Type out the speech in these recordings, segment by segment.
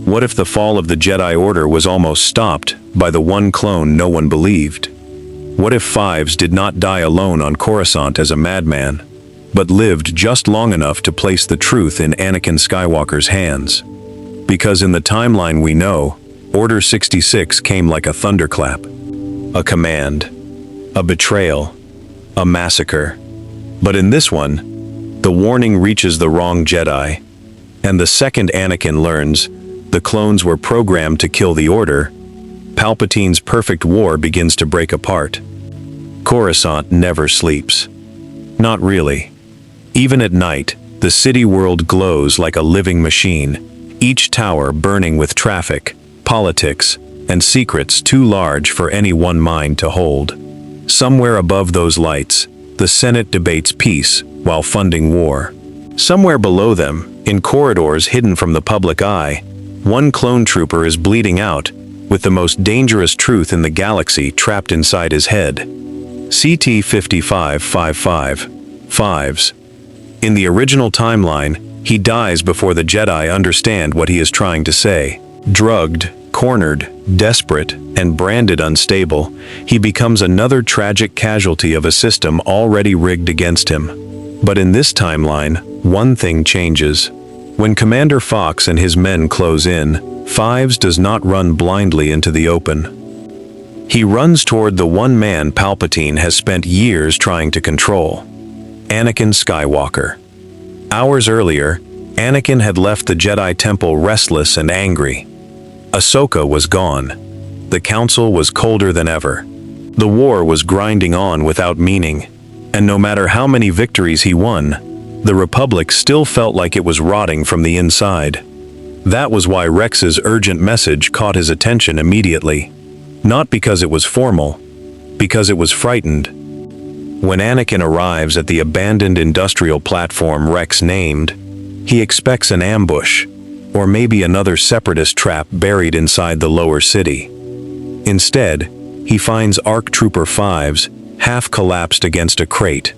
What if the fall of the Jedi Order was almost stopped by the one clone no one believed? What if Fives did not die alone on Coruscant as a madman, but lived just long enough to place the truth in Anakin Skywalker's hands? Because in the timeline we know, Order 66 came like a thunderclap. A command, a betrayal, a massacre. But in this one, the warning reaches the wrong Jedi, and the second Anakin learns the clones were programmed to kill the Order, Palpatine's perfect war begins to break apart. Coruscant never sleeps. Not really. Even at night, the city world glows like a living machine, each tower burning with traffic, politics, and secrets too large for any one mind to hold. Somewhere above those lights, the Senate debates peace while funding war. Somewhere below them, in corridors hidden from the public eye, one clone trooper is bleeding out, with the most dangerous truth in the galaxy trapped inside his head. CT-5555, Fives. In the original timeline, he dies before the Jedi understand what he is trying to say. Drugged, cornered, desperate, and branded unstable, he becomes another tragic casualty of a system already rigged against him. But in this timeline, one thing changes. When Commander Fox and his men close in, Fives does not run blindly into the open. He runs toward the one man Palpatine has spent years trying to control. Anakin Skywalker. Hours earlier, Anakin had left the Jedi Temple restless and angry. Ahsoka was gone. The Council was colder than ever. The war was grinding on without meaning, and no matter how many victories he won, the Republic still felt like it was rotting from the inside. That was why Rex's urgent message caught his attention immediately. Not because it was formal, because it was frightened. When Anakin arrives at the abandoned industrial platform Rex named, he expects an ambush, or maybe another separatist trap buried inside the lower city. Instead, he finds ARC Trooper Fives half collapsed against a crate,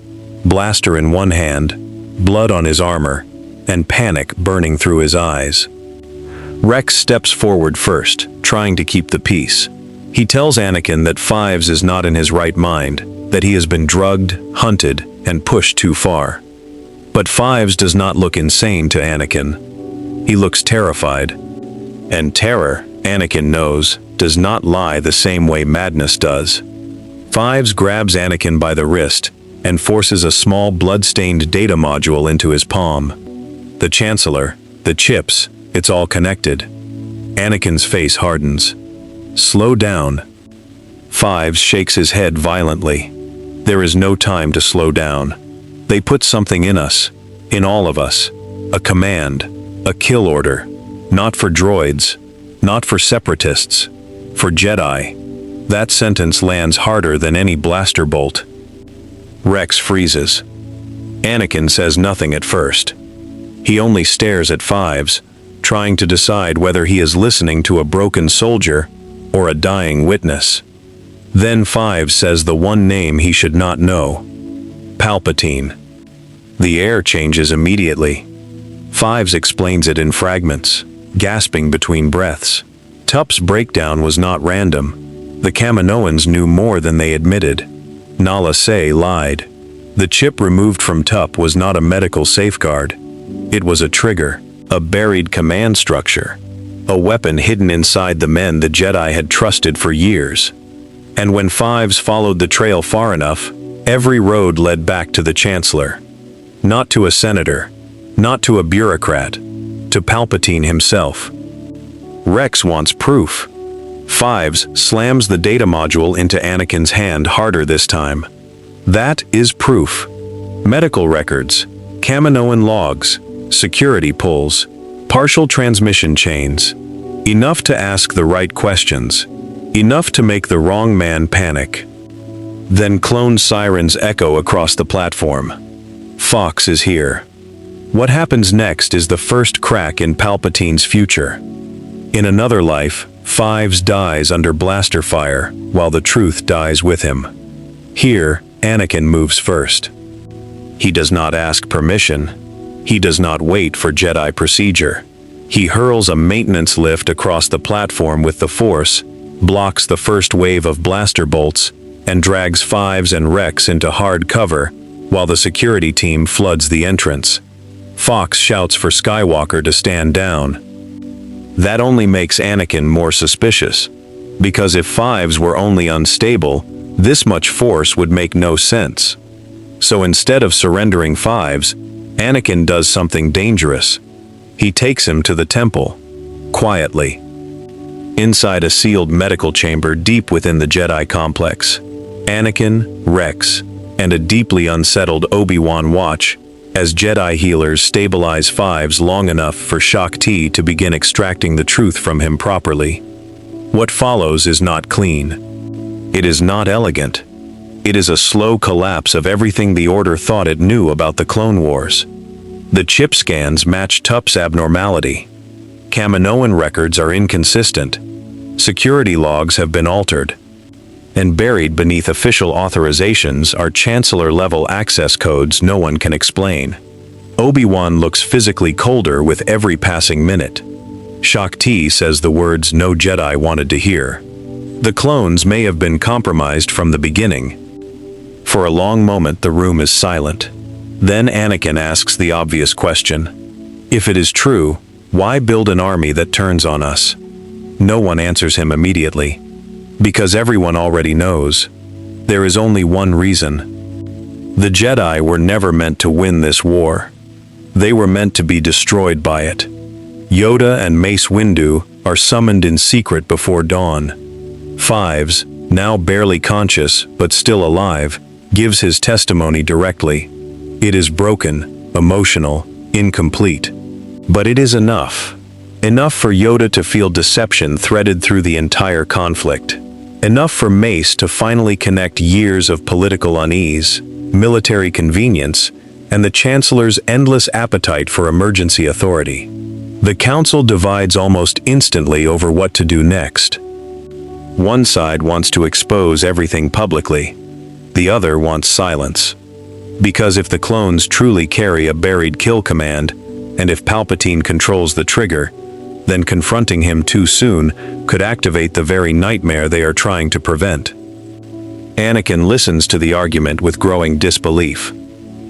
blaster in one hand, blood on his armor, and panic burning through his eyes. Rex steps forward first, trying to keep the peace. He tells Anakin that Fives is not in his right mind, that he has been drugged, hunted, and pushed too far. But Fives does not look insane to Anakin. He looks terrified. And terror, Anakin knows, does not lie the same way madness does. Fives grabs Anakin by the wrist and forces a small blood-stained data module into his palm. The Chancellor, the chips, it's all connected. Anakin's face hardens. Slow down. Fives shakes his head violently. There is no time to slow down. They put something in us, in all of us. A command, a kill order. Not for droids, not for separatists, for Jedi. That sentence lands harder than any blaster bolt. Rex freezes. Anakin says nothing at first. He only stares at Fives, trying to decide whether he is listening to a broken soldier or a dying witness. Then Fives says the one name he should not know. Palpatine. The air changes immediately. Fives explains it in fragments, gasping between breaths. Tup's breakdown was not random. The Kaminoans knew more than they admitted. Nala Se lied. The chip removed from Tup was not a medical safeguard. It was a trigger, a buried command structure, a weapon hidden inside the men the Jedi had trusted for years. And when Fives followed the trail far enough, every road led back to the Chancellor. Not to a senator, not to a bureaucrat, to Palpatine himself. Rex wants proof. Fives slams the data module into Anakin's hand harder this time. That is proof. Medical records, Kaminoan logs, security pulls, partial transmission chains. Enough to ask the right questions. Enough to make the wrong man panic. Then clone sirens echo across the platform. Fox is here. What happens next is the first crack in Palpatine's future. In another life, Fives dies under blaster fire, while the truth dies with him. Here, Anakin moves first. He does not ask permission. He does not wait for Jedi procedure. He hurls a maintenance lift across the platform with the Force, blocks the first wave of blaster bolts, and drags Fives and Rex into hard cover while the security team floods the entrance. Fox shouts for Skywalker to stand down. That only makes Anakin more suspicious, because if Fives were only unstable, this much force would make no sense. So instead of surrendering Fives, Anakin does something dangerous. He takes him to the temple, quietly. Inside a sealed medical chamber deep within the Jedi complex, Anakin, Rex, and a deeply unsettled Obi-Wan watch as Jedi healers stabilize Fives long enough for Shaak Ti to begin extracting the truth from him properly. What follows is not clean. It is not elegant. It is a slow collapse of everything the Order thought it knew about the Clone Wars. The chip scans match Tup's abnormality. Kaminoan records are inconsistent. Security logs have been altered. And buried beneath official authorizations are Chancellor-level access codes no one can explain. Obi-Wan looks physically colder with every passing minute. Shaak Ti says the words no Jedi wanted to hear. The clones may have been compromised from the beginning. For a long moment the room is silent. Then Anakin asks the obvious question. If it is true, why build an army that turns on us? No one answers him immediately. Because everyone already knows. There is only one reason. The Jedi were never meant to win this war. They were meant to be destroyed by it. Yoda and Mace Windu are summoned in secret before dawn. Fives, now barely conscious but still alive, gives his testimony directly. It is broken, emotional, incomplete. But it is enough. Enough for Yoda to feel deception threaded through the entire conflict. Enough for Mace to finally connect years of political unease, military convenience, and the Chancellor's endless appetite for emergency authority. The Council divides almost instantly over what to do next. One side wants to expose everything publicly. The other wants silence. Because if the clones truly carry a buried kill command, and if Palpatine controls the trigger, then confronting him too soon could activate the very nightmare they are trying to prevent. Anakin listens to the argument with growing disbelief.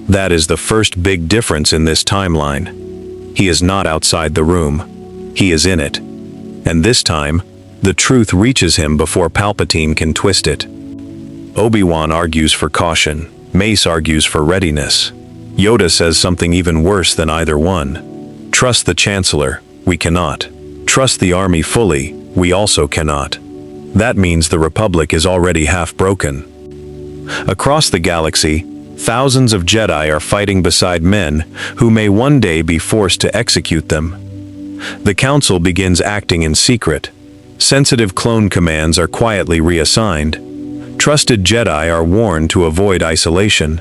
That is the first big difference in this timeline. He is not outside the room. He is in it. And this time, the truth reaches him before Palpatine can twist it. Obi-Wan argues for caution. Mace argues for readiness. Yoda says something even worse than either one. Trust the Chancellor. We cannot. Trust the army fully. We also cannot. That means the Republic is already half broken. Across the galaxy, thousands of Jedi are fighting beside men who may one day be forced to execute them. The Council begins acting in secret. Sensitive clone commands are quietly reassigned. Trusted Jedi are warned to avoid isolation.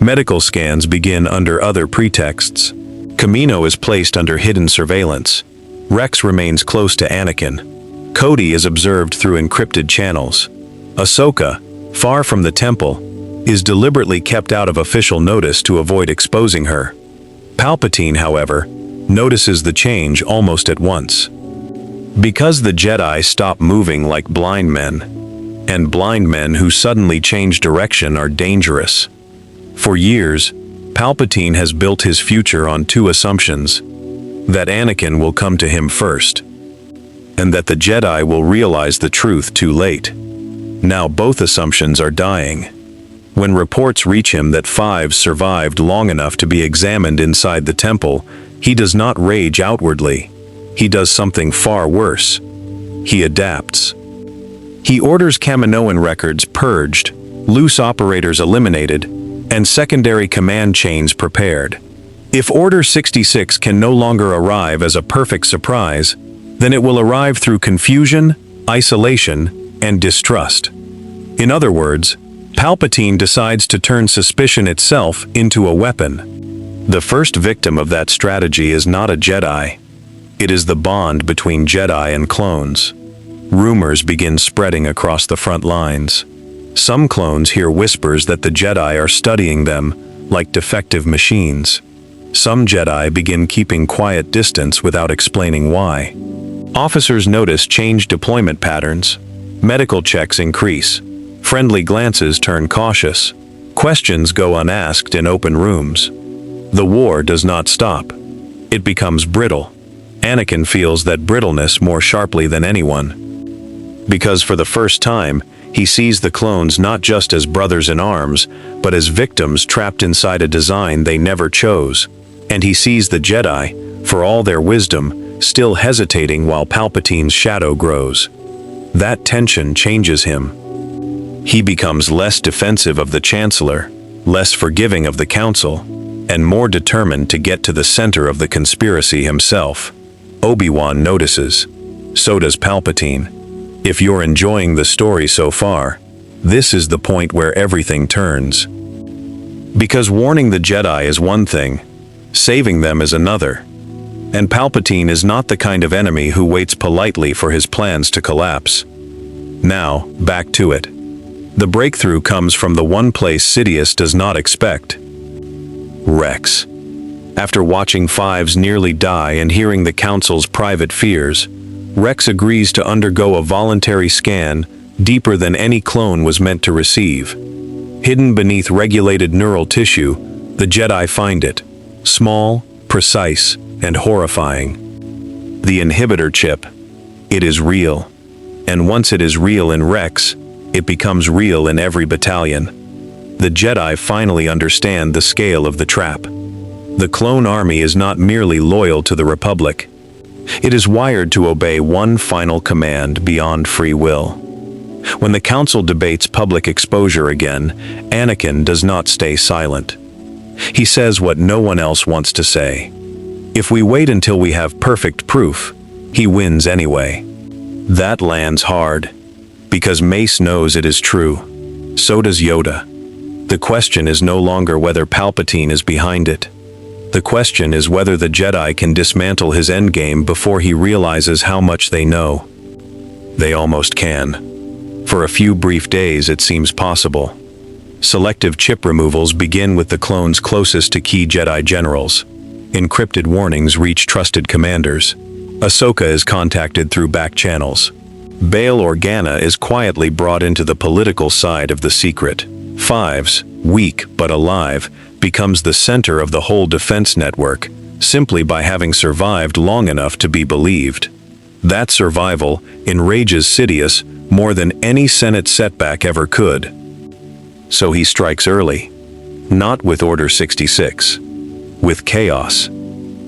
Medical scans begin under other pretexts. Kamino is placed under hidden surveillance. Rex remains close to Anakin. Cody is observed through encrypted channels. Ahsoka, far from the temple, is deliberately kept out of official notice to avoid exposing her. Palpatine, however, notices the change almost at once. Because the Jedi stop moving like blind men, and blind men who suddenly change direction are dangerous. For years, Palpatine has built his future on two assumptions: that Anakin will come to him first, and that the Jedi will realize the truth too late. Now both assumptions are dying. When reports reach him that Fives survived long enough to be examined inside the temple, he does not rage outwardly. He does something far worse. He adapts. He orders Kaminoan records purged, loose operators eliminated, and secondary command chains prepared. If Order 66 can no longer arrive as a perfect surprise, then it will arrive through confusion, isolation, and distrust. In other words, Palpatine decides to turn suspicion itself into a weapon. The first victim of that strategy is not a Jedi. It is the bond between Jedi and clones. Rumors begin spreading across the front lines. Some clones hear whispers that the Jedi are studying them like defective machines. Some Jedi begin keeping quiet distance without explaining why. Officers notice changed deployment patterns. Medical checks increase. Friendly glances turn cautious. Questions go unasked in open rooms. The war does not stop. It becomes brittle. Anakin feels that brittleness more sharply than anyone. Because for the first time, he sees the clones not just as brothers in arms, but as victims trapped inside a design they never chose. And he sees the Jedi, for all their wisdom, still hesitating while Palpatine's shadow grows. That tension changes him. He becomes less defensive of the Chancellor, less forgiving of the Council, and more determined to get to the center of the conspiracy himself. Obi-Wan notices. So does Palpatine. If you're enjoying the story so far, this is the point where everything turns. Because warning the Jedi is one thing, saving them is another. And Palpatine is not the kind of enemy who waits politely for his plans to collapse. Now, back to it. The breakthrough comes from the one place Sidious does not expect. Rex. After watching Fives nearly die and hearing the Council's private fears, Rex agrees to undergo a voluntary scan deeper than any clone was meant to receive. Hidden beneath regulated neural tissue, the Jedi find it. Small, precise, and horrifying. The inhibitor chip. It is real. And once it is real in Rex, it becomes real in every battalion. The Jedi finally understand the scale of the trap. The clone army is not merely loyal to the Republic. It is wired to obey one final command beyond free will. When the Council debates public exposure again, Anakin does not stay silent. He says what no one else wants to say. If we wait until we have perfect proof, he wins anyway. That lands hard, because Mace knows it is true. So does Yoda. The question is no longer whether Palpatine is behind it. The question is whether the Jedi can dismantle his endgame before he realizes how much they know. They almost can. For a few brief days it seems possible. Selective chip removals begin with the clones closest to key Jedi generals. Encrypted warnings reach trusted commanders. Ahsoka is contacted through back channels. Bail Organa is quietly brought into the political side of the secret. Fives, weak but alive, becomes the center of the whole defense network, simply by having survived long enough to be believed. That survival enrages Sidious more than any Senate setback ever could. So he strikes early. Not with Order 66. With chaos.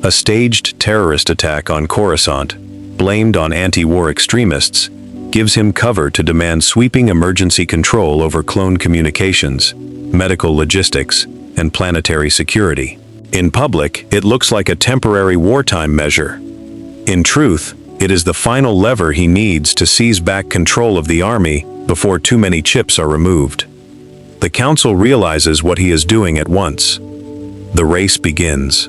A staged terrorist attack on Coruscant, blamed on anti-war extremists, gives him cover to demand sweeping emergency control over clone communications, medical logistics, and planetary security. In public, it looks like a temporary wartime measure. In truth, it is the final lever he needs to seize back control of the army before too many chips are removed. The Council realizes what he is doing at once. The race begins.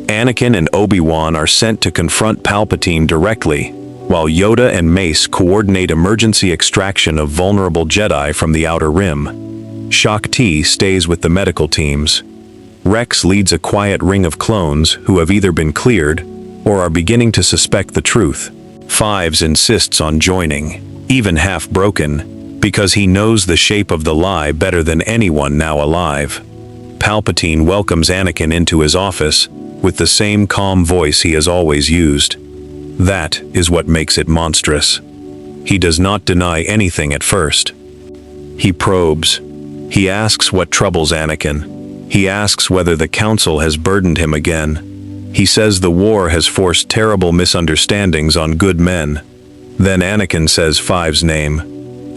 Anakin and Obi-Wan are sent to confront Palpatine directly, while Yoda and Mace coordinate emergency extraction of vulnerable Jedi from the Outer Rim. Shaak-Ti stays with the medical teams. Rex leads a quiet ring of clones who have either been cleared or are beginning to suspect the truth. Fives insists on joining, even half-broken, because he knows the shape of the lie better than anyone now alive. Palpatine welcomes Anakin into his office with the same calm voice he has always used. That is what makes it monstrous. He does not deny anything at first. He probes. He asks what troubles Anakin. He asks whether the Council has burdened him again. He says the war has forced terrible misunderstandings on good men. Then Anakin says Five's name,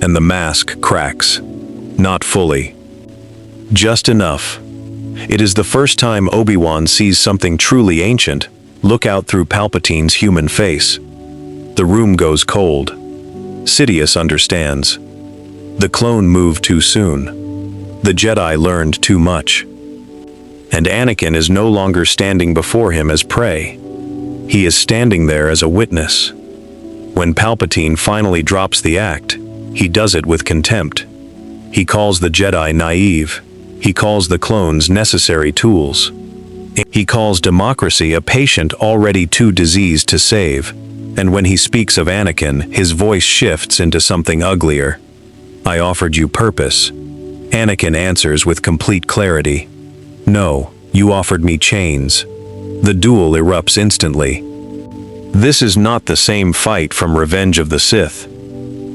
and the mask cracks. Not fully. Just enough. It is the first time Obi-Wan sees something truly ancient look out through Palpatine's human face. The room goes cold. Sidious understands. The clone moved too soon. The Jedi learned too much. And Anakin is no longer standing before him as prey. He is standing there as a witness. When Palpatine finally drops the act, he does it with contempt. He calls the Jedi naive. He calls the clones necessary tools. He calls democracy a patient already too diseased to save. And when he speaks of Anakin, his voice shifts into something uglier. I offered you purpose. Anakin answers with complete clarity. No, you offered me chains. The duel erupts instantly. This is not the same fight from Revenge of the Sith.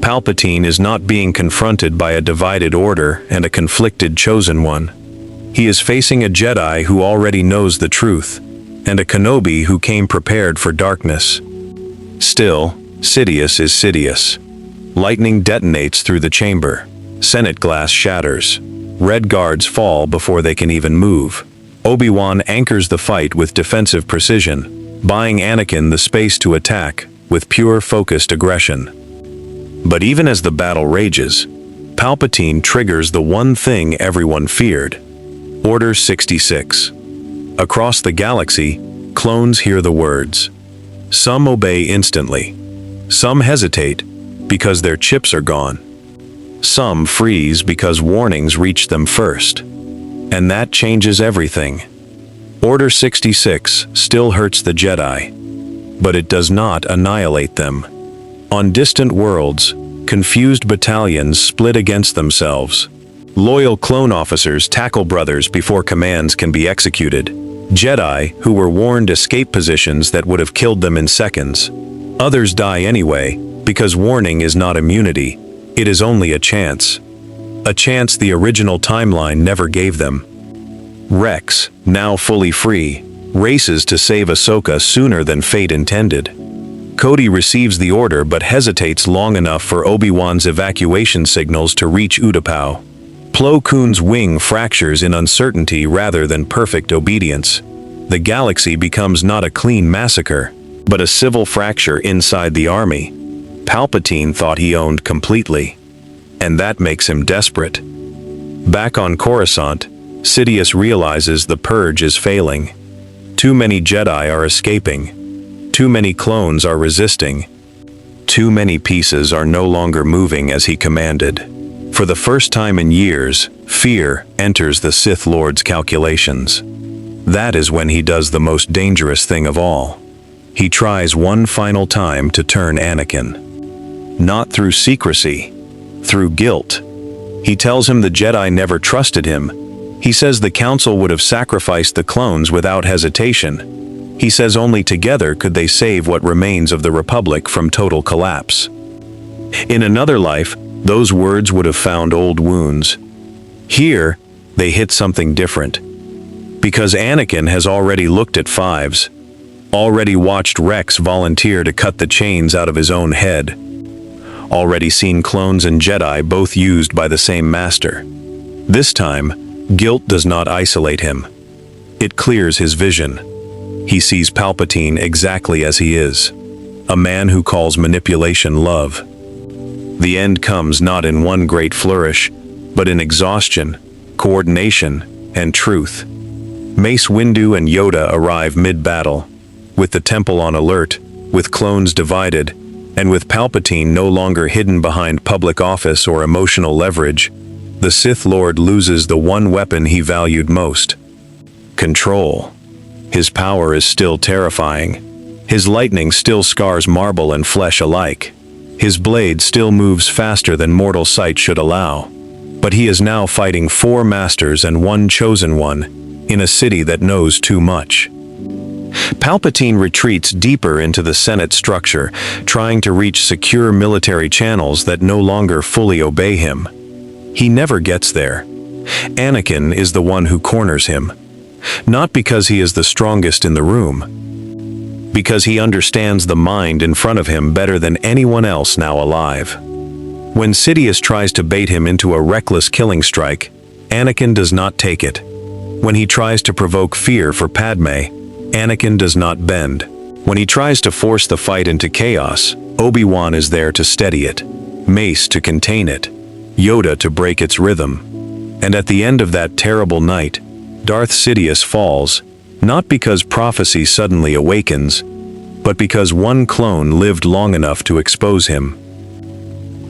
Palpatine is not being confronted by a divided order and a conflicted chosen one. He is facing a Jedi who already knows the truth, and a Kenobi who came prepared for darkness. Still, Sidious is Sidious. Lightning detonates through the chamber. Senate glass shatters. Red guards fall before they can even move. Obi-Wan anchors the fight with defensive precision, buying Anakin the space to attack with pure focused aggression. But even as the battle rages, Palpatine triggers the one thing everyone feared. Order 66. Across the galaxy, clones hear the words. Some obey instantly. Some hesitate because their chips are gone. Some freeze because warnings reach them first. And that changes everything. Order 66 still hurts the Jedi, but it does not annihilate them. On distant worlds, confused battalions split against themselves. Loyal clone officers tackle brothers before commands can be executed. Jedi who were warned escape positions that would have killed them in seconds. Others die anyway, because warning is not immunity, it is only a chance. A chance the original timeline never gave them. Rex, now fully free, races to save Ahsoka sooner than fate intended. Cody receives the order but hesitates long enough for Obi-Wan's evacuation signals to reach Utapau. Plo Koon's wing fractures in uncertainty rather than perfect obedience. The galaxy becomes not a clean massacre, but a civil fracture inside the army. Palpatine thought he owned completely, and that makes him desperate. Back on Coruscant, Sidious realizes the purge is failing. Too many Jedi are escaping. Too many clones are resisting. Too many pieces are no longer moving as he commanded. For the first time in years, fear enters the Sith Lord's calculations. That is when he does the most dangerous thing of all. He tries one final time to turn Anakin. Not through secrecy, through guilt. He tells him the Jedi never trusted him. He says the Council would have sacrificed the clones without hesitation. He says only together could they save what remains of the Republic from total collapse. In another life, those words would have found old wounds. Here, they hit something different. Because Anakin has already looked at fives, already watched Rex volunteer to cut the chains out of his own head, already seen clones and Jedi both used by the same master. This time, guilt does not isolate him. It clears his vision. He sees Palpatine exactly as he is, a man who calls manipulation love. The end comes not in one great flourish, but in exhaustion, coordination, and truth. Mace Windu and Yoda arrive mid-battle, with the temple on alert, with clones divided, and with Palpatine no longer hidden behind public office or emotional leverage. The Sith Lord loses the one weapon he valued most: control. His power is still terrifying. His lightning still scars marble and flesh alike. His blade still moves faster than mortal sight should allow. But he is now fighting 4 masters and 1 chosen one, in a city that knows too much. Palpatine retreats deeper into the Senate structure, trying to reach secure military channels that no longer fully obey him. He never gets there. Anakin is the one who corners him. Not because he is the strongest in the room, because he understands the mind in front of him better than anyone else now alive. When Sidious tries to bait him into a reckless killing strike, Anakin does not take it. When he tries to provoke fear for Padme, Anakin does not bend. When he tries to force the fight into chaos, Obi-Wan is there to steady it, Mace to contain it, Yoda to break its rhythm. And at the end of that terrible night, Darth Sidious falls, not because prophecy suddenly awakens, but because one clone lived long enough to expose him.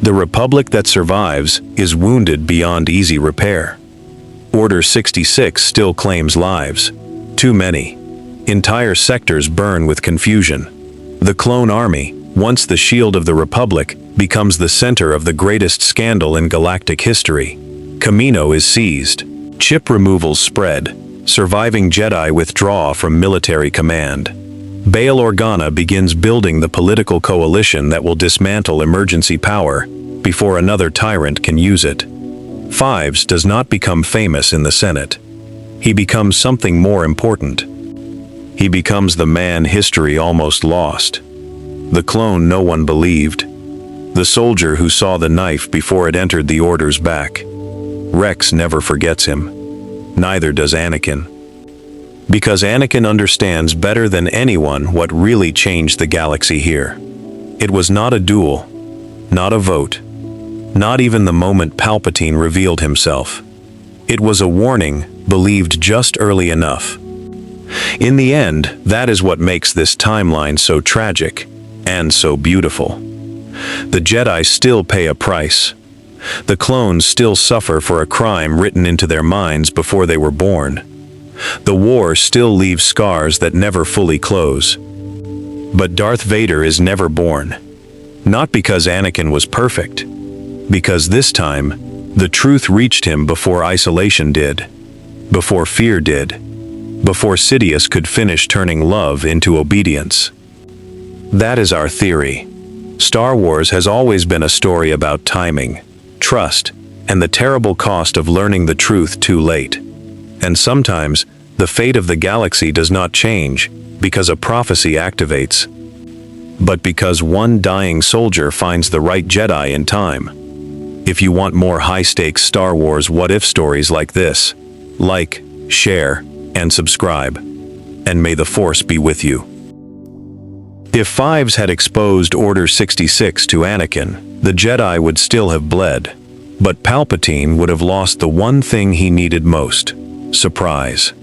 The Republic that survives is wounded beyond easy repair. Order 66 still claims lives. Too many. Entire sectors burn with confusion. The clone army, once the shield of the Republic, becomes the center of the greatest scandal in galactic history. Kamino is seized. Chip removals spread. Surviving Jedi withdraw from military command. Bail Organa begins building the political coalition that will dismantle emergency power before another tyrant can use it. Fives does not become famous in the Senate. He becomes something more important. He becomes the man history almost lost. The clone no one believed. The soldier who saw the knife before it entered the Order's back. Rex never forgets him. Neither does Anakin. Because Anakin understands better than anyone what really changed the galaxy here. It was not a duel, not a vote, not even the moment Palpatine revealed himself. It was a warning, believed just early enough. In the end, that is what makes this timeline so tragic and so beautiful. The Jedi still pay a price. The clones still suffer for a crime written into their minds before they were born. The war still leaves scars that never fully close. But Darth Vader is never born. Not because Anakin was perfect. Because this time, the truth reached him before isolation did. Before fear did. Before Sidious could finish turning love into obedience. That is our theory. Star Wars has always been a story about timing, trust, and the terrible cost of learning the truth too late. And sometimes, the fate of the galaxy does not change because a prophecy activates, but because one dying soldier finds the right Jedi in time. If you want more high-stakes Star Wars what-if stories like this, like, share, and subscribe. And may the Force be with you. If Fives had exposed Order 66 to Anakin, the Jedi would still have bled, but Palpatine would have lost the one thing he needed most: surprise.